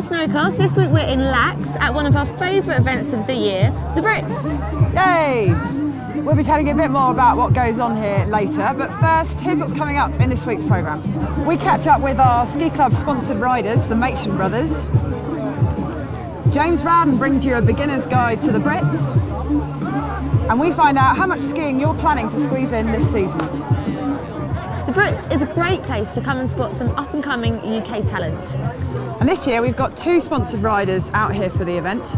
the Snowcast. This week we're in Laax at one of our favourite events of the year, the Brits. Yay! We'll be telling you a bit more about what goes on here later, but first, here's what's coming up in this week's programme. We catch up with our ski club sponsored riders, the Machen brothers. James Rowden brings you a beginner's guide to the Brits. And we find out how much skiing you're planning to squeeze in this season. The Brits is a great place to come and spot some up-and-coming UK talent. And this year we've got two sponsored riders out here for the event.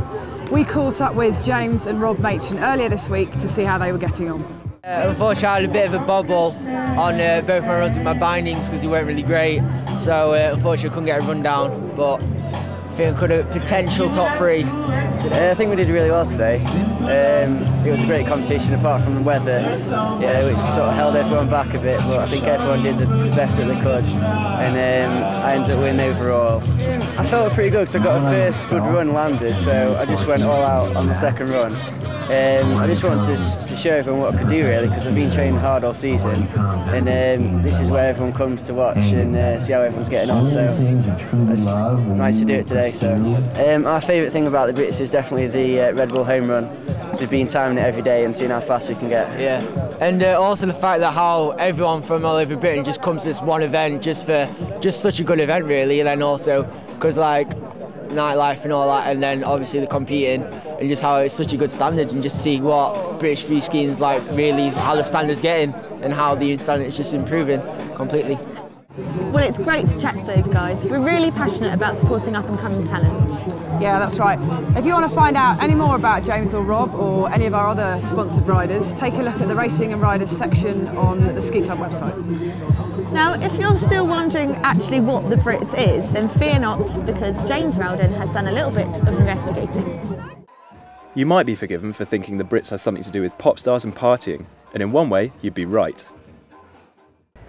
We caught up with James and Rob Machen earlier this week to see how they were getting on. Unfortunately, I had a bit of a bobble on both my runs and my bindings because they weren't really great. So unfortunately, I couldn't get a run down, but I think I could have potential top three. I think we did really well today. It was a great competition apart from the weather, which sort of held everyone back a bit, but I think everyone did the best that they could, and I ended up winning overall. I felt pretty good because I got a first good run landed, so I just went all out on the second run. I just wanted to show everyone what I could do really, because I've been training hard all season, and this is where everyone comes to watch and see how everyone's getting on, so it's nice to do it today. So our favourite thing about the Brits is definitely the Red Bull home run. So we've been timing it every day and seeing how fast we can get. Yeah, and also the fact that how everyone from all over Britain just comes to this one event just for such a good event really, and then also because like nightlife and all that, and then obviously the competing and just how it's such a good standard, and just see what British free skiing is like, really how the standard's getting and how the standard is just improving completely. Well, it's great to chat to those guys. We're really passionate about supporting up-and-coming talent. Yeah, that's right. If you want to find out any more about James or Rob or any of our other sponsored riders, take a look at the Racing and Riders section on the Ski Club website. Now, if you're still wondering actually what the Brits is, then fear not, because James Rowden has done a little bit of investigating. You might be forgiven for thinking the Brits has something to do with pop stars and partying, and in one way, you'd be right.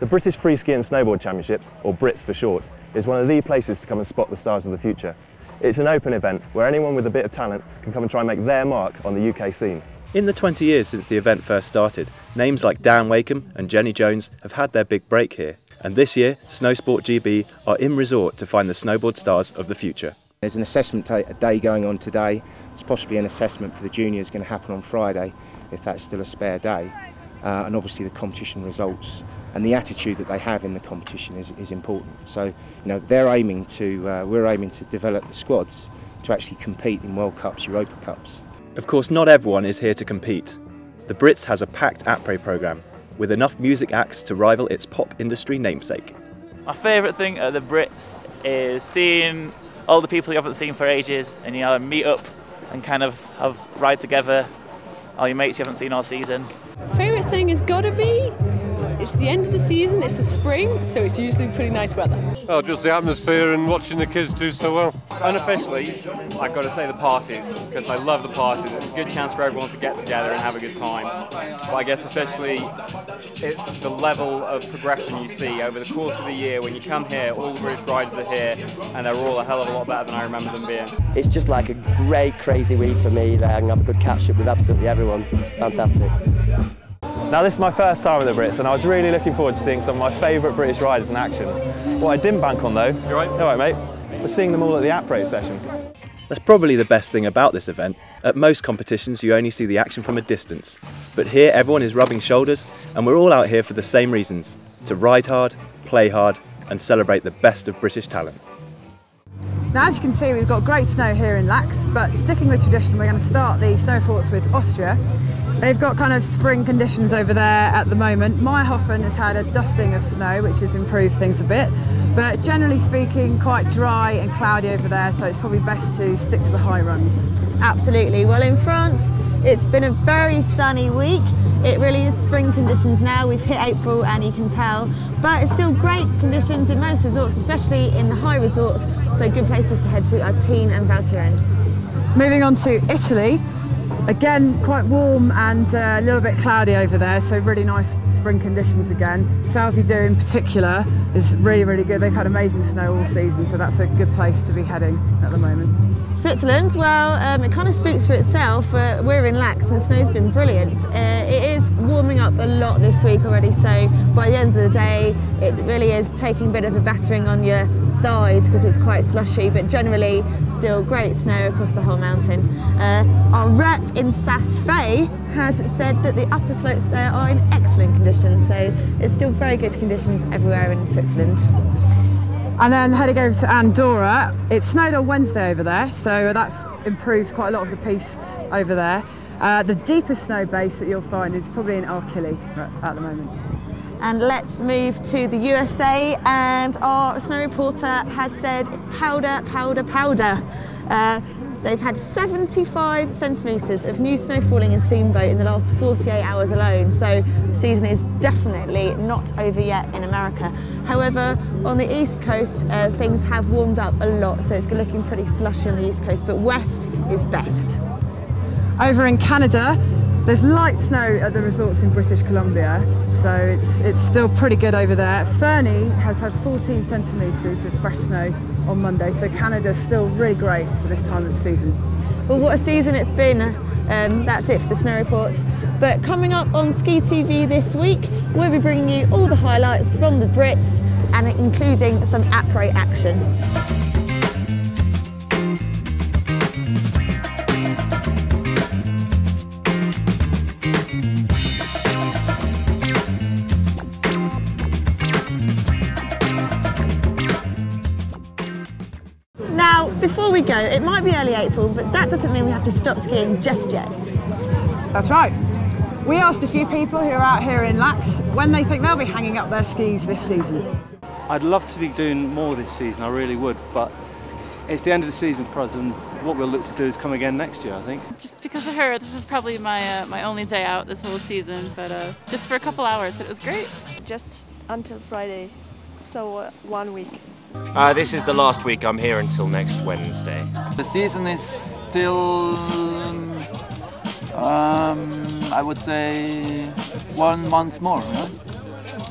The British Free Ski and Snowboard Championships, or Brits for short, is one of the places to come and spot the stars of the future. It's an open event where anyone with a bit of talent can come and try and make their mark on the UK scene. In the 20 years since the event first started, names like Dan Wakeham and Jenny Jones have had their big break here. And this year, Snowsport GB are in resort to find the snowboard stars of the future. There's an assessment day going on today. It's possibly an assessment for the juniors going to happen on Friday, if that's still a spare day. And obviously the competition results and the attitude that they have in the competition is important. So, they're aiming to, we're aiming to develop the squads to actually compete in World Cups, Europa Cups. Of course, not everyone is here to compete. The Brits has a packed après programme, with enough music acts to rival its pop industry namesake. My favourite thing at the Brits is seeing all the people you haven't seen for ages, and meet up and kind of ride together, all your mates you haven't seen all season. Favourite thing has got to be, it's the end of the season, it's the spring, so it's usually pretty nice weather. Oh, just the atmosphere and watching the kids do so well. Unofficially, I've got to say the parties, because I love the parties. It's a good chance for everyone to get together and have a good time. But I guess officially, it's the level of progression you see over the course of the year. When you come here, all the British riders are here, and they're all a hell of a lot better than I remember them being. It's just like a great, crazy week for me. I can have a good catch-up with absolutely everyone. It's fantastic. Now this is my first time with the Brits, and I was really looking forward to seeing some of my favourite British riders in action. What I didn't bank on though, you right? All right mate, was seeing them all at the après session. That's probably the best thing about this event. At most competitions you only see the action from a distance, but here everyone is rubbing shoulders, and we're all out here for the same reasons: to ride hard, play hard and celebrate the best of British talent. Now, as you can see, we've got great snow here in Laax, but sticking with tradition, we're going to start the snowports with Austria. They've got kind of spring conditions over there at the moment. Meyerhofen has had a dusting of snow, which has improved things a bit, but generally speaking, quite dry and cloudy over there, so it's probably best to stick to the high runs. Absolutely. Well, in France, it's been a very sunny week. It really is spring conditions now. We've hit April and you can tell, but it's still great conditions in most resorts, especially in the high resorts, so good places to head to are Tignes and Val Thorens. Moving on to Italy. Again, quite warm and a little bit cloudy over there, so really nice spring conditions again. Salzgitter in particular is really, really good. They've had amazing snow all season, so that's a good place to be heading at the moment. Switzerland, well, it kind of speaks for itself. We're in Laax and the snow's been brilliant. It is warming up a lot this week already, so by the end of the day, it really is taking a bit of a battering on your thighs because it's quite slushy, but generally still great snow across the whole mountain. Our rep in Saas-Fee has said that the upper slopes there are in excellent condition, so it's still very good conditions everywhere in Switzerland. And then heading over to Andorra, it snowed on Wednesday over there, so that's improved quite a lot of the piste over there. The deepest snow base that you'll find is probably in Arkili at the moment. And let's move to the USA, and our snow reporter has said powder, powder, powder. They've had 75 centimetres of new snow falling in Steamboat in the last 48 hours alone, so the season is definitely not over yet in America. However, on the east coast, things have warmed up a lot, so it's looking pretty slushy on the east coast, but west is best. Over in Canada, there's light snow at the resorts in British Columbia, so it's still pretty good over there. Fernie has had 14 centimetres of fresh snow on Monday, so Canada's still really great for this time of the season. Well, what a season it's been. That's it for the snow reports. But coming up on SkiTV this week, we'll be bringing you all the highlights from the Brits, and including some après action. Now, before we go, it might be early April, but that doesn't mean we have to stop skiing just yet. That's right. We asked a few people who are out here in Laax when they think they'll be hanging up their skis this season. I'd love to be doing more this season, I really would, but it's the end of the season for us, and what we'll look to do is come again next year, I think. Just because of her, this is probably my only day out this whole season, but just for a couple hours, but it was great. Just until Friday, so 1 week. This is the last week. I'm here until next Wednesday. The season is still, I would say, 1 month more, right?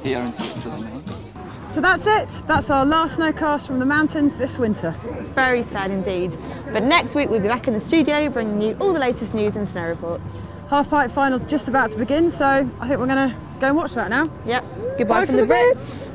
Here in Switzerland. So that's it. That's our last snowcast from the mountains this winter. It's very sad indeed. But next week we'll be back in the studio bringing you all the latest news and snow reports. Half-pipe final's just about to begin, so I think we're going to go and watch that now. Yep. Goodbye from the Brits.